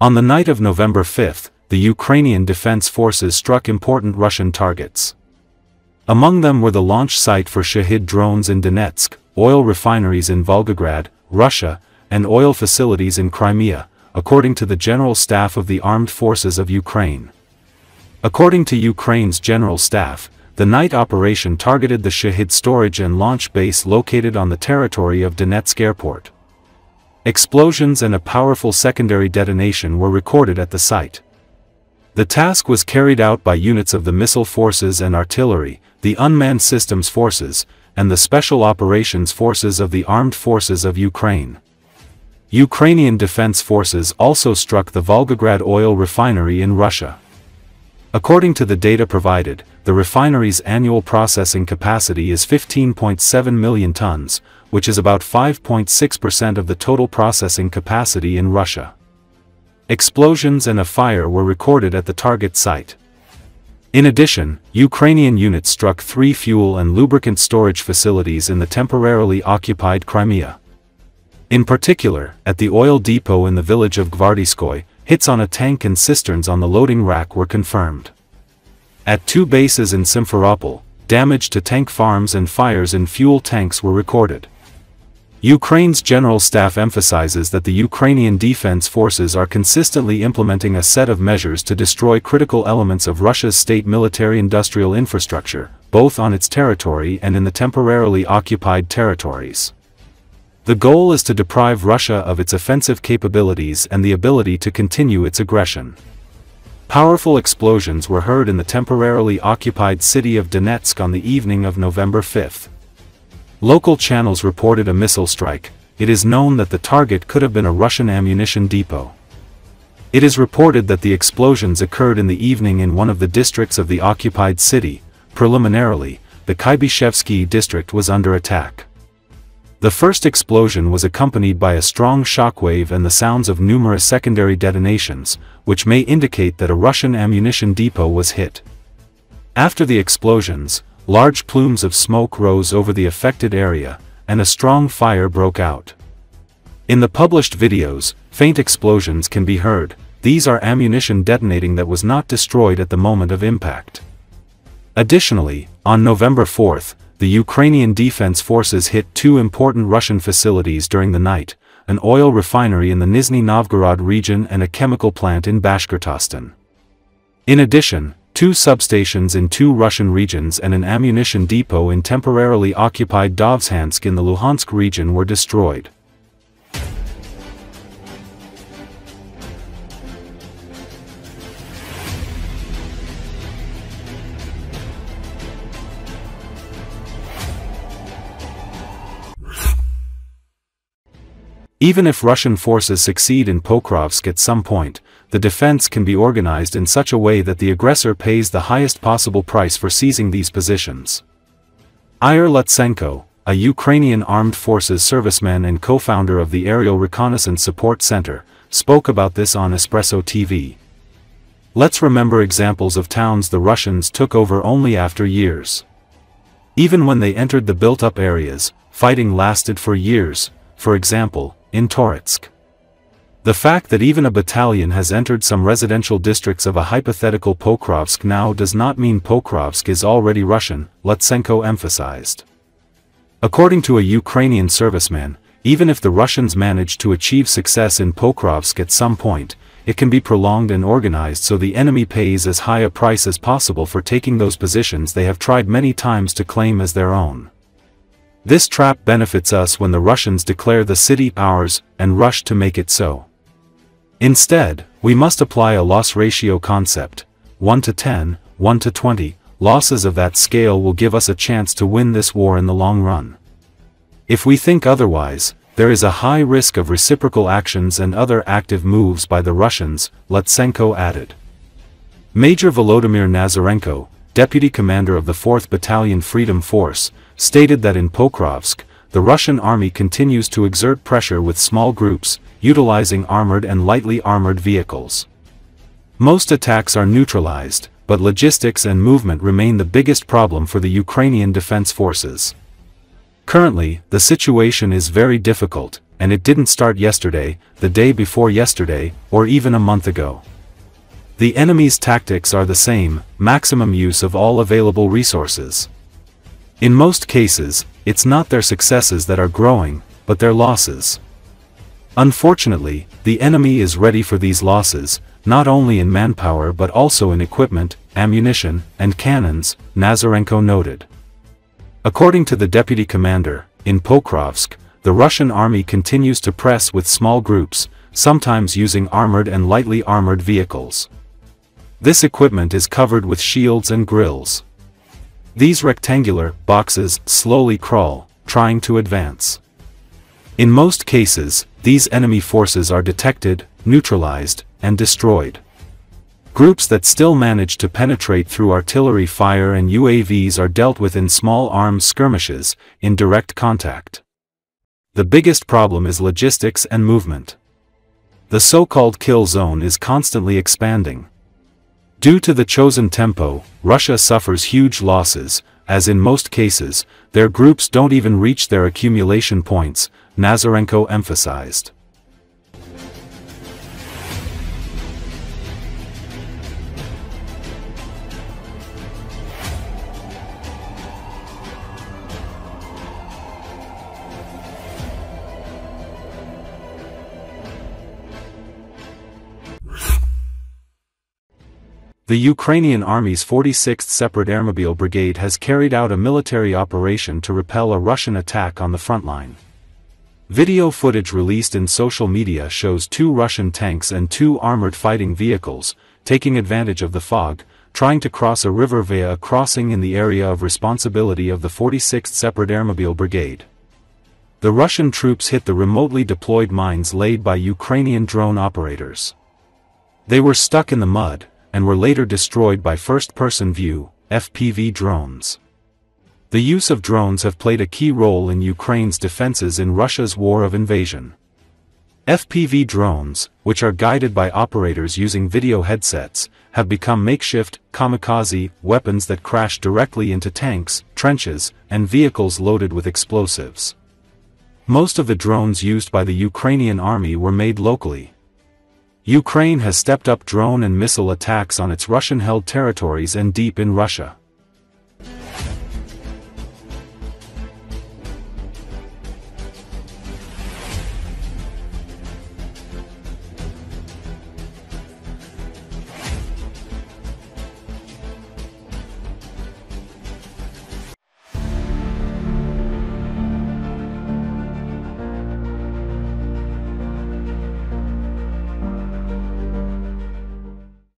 On the night of November 5, the Ukrainian Defense Forces struck important Russian targets. Among them were the launch site for Shahed drones in Donetsk, oil refineries in Volgograd, Russia, and oil facilities in Crimea, according to the General Staff of the Armed Forces of Ukraine. According to Ukraine's General Staff, the night operation targeted the Shahed storage and launch base located on the territory of Donetsk Airport. Explosions and a powerful secondary detonation were recorded at the site. The task was carried out by units of the Missile Forces and Artillery, the Unmanned Systems Forces, and the Special Operations Forces of the Armed Forces of Ukraine. Ukrainian Defense Forces also struck the Volgograd oil refinery in Russia. According to the data provided, the refinery's annual processing capacity is 15.7 million tons, which is about 5.6% of the total processing capacity in Russia. Explosions and a fire were recorded at the target site. In addition, Ukrainian units struck 3 fuel and lubricant storage facilities in the temporarily occupied Crimea. In particular, at the oil depot in the village of Gvardiskoy, hits on a tank and cisterns on the loading rack were confirmed. At 2 bases in Simferopol, damage to tank farms and fires in fuel tanks were recorded. Ukraine's General Staff emphasizes that the Ukrainian Defense Forces are consistently implementing a set of measures to destroy critical elements of Russia's state military-industrial infrastructure, both on its territory and in the temporarily occupied territories. The goal is to deprive Russia of its offensive capabilities and the ability to continue its aggression. Powerful explosions were heard in the temporarily occupied city of Donetsk on the evening of November 5. Local channels reported a missile strike. It is known that the target could have been a Russian ammunition depot. It is reported that the explosions occurred in the evening in one of the districts of the occupied city. Preliminarily, the Kyiv district was under attack. The first explosion was accompanied by a strong shockwave and the sounds of numerous secondary detonations, which may indicate that a Russian ammunition depot was hit. After the explosions, large plumes of smoke rose over the affected area, and a strong fire broke out. In the published videos, faint explosions can be heard. These are ammunition detonating that was not destroyed at the moment of impact. Additionally, on November 4, the Ukrainian Defense Forces hit 2 important Russian facilities during the night, an oil refinery in the Nizhny Novgorod region and a chemical plant in Bashkortostan. In addition, 2 substations in 2 Russian regions and an ammunition depot in temporarily occupied Dovzhansk in the Luhansk region were destroyed. Even if Russian forces succeed in Pokrovsk at some point, the defense can be organized in such a way that the aggressor pays the highest possible price for seizing these positions. Ihor Lutsenko, a Ukrainian Armed Forces serviceman and co-founder of the Aerial Reconnaissance Support Center, spoke about this on Espresso TV. Let's remember examples of towns the Russians took over only after years. Even when they entered the built-up areas, fighting lasted for years, for example, in Donetsk. The fact that even a battalion has entered some residential districts of a hypothetical Pokrovsk now does not mean Pokrovsk is already Russian, Lutsenko emphasized. According to a Ukrainian serviceman, even if the Russians manage to achieve success in Pokrovsk at some point, it can be prolonged and organized so the enemy pays as high a price as possible for taking those positions they have tried many times to claim as their own. This trap benefits us when the Russians declare the city ours and rush to make it so. Instead, we must apply a loss ratio concept, 1 to 10, 1 to 20, losses of that scale will give us a chance to win this war in the long run. If we think otherwise, there is a high risk of reciprocal actions and other active moves by the Russians, Lutsenko added. Major Volodymyr Nazarenko, deputy commander of the 4th Battalion Freedom Force, stated that in Pokrovsk, the Russian army continues to exert pressure with small groups, utilizing armored and lightly armored vehicles. Most attacks are neutralized, but logistics and movement remain the biggest problem for the Ukrainian Defense Forces. Currently, the situation is very difficult, and it didn't start yesterday, the day before yesterday, or even a month ago. The enemy's tactics are the same: maximum use of all available resources. In most cases, it's not their successes that are growing, but their losses. Unfortunately, the enemy is ready for these losses, not only in manpower but also in equipment, ammunition, and cannons, Nazarenko noted. According to the deputy commander, in Pokrovsk, the Russian army continues to press with small groups, sometimes using armored and lightly armored vehicles. This equipment is covered with shields and grills. These rectangular boxes slowly crawl, trying to advance. In most cases, these enemy forces are detected, neutralized, and destroyed. Groups that still manage to penetrate through artillery fire and UAVs are dealt with in small arms skirmishes, in direct contact. The biggest problem is logistics and movement. The so-called kill zone is constantly expanding. Due to the chosen tempo, Russia suffers huge losses, as in most cases, their groups don't even reach their accumulation points, Nazarenko emphasized. The Ukrainian Army's 46th Separate Airmobile Brigade has carried out a military operation to repel a Russian attack on the front line. Video footage released in social media shows 2 Russian tanks and 2 armored fighting vehicles, taking advantage of the fog, trying to cross a river via a crossing in the area of responsibility of the 46th Separate Airmobile Brigade. The Russian troops hit the remotely deployed mines laid by Ukrainian drone operators. They were stuck in the mud, and were later destroyed by first-person view, FPV drones. The use of drones have played a key role in Ukraine's defenses in Russia's war of invasion. FPV drones, which are guided by operators using video headsets, have become makeshift, kamikaze weapons that crash directly into tanks, trenches, and vehicles loaded with explosives. Most of the drones used by the Ukrainian army were made locally. Ukraine has stepped up drone and missile attacks on its Russian-held territories and deep in Russia.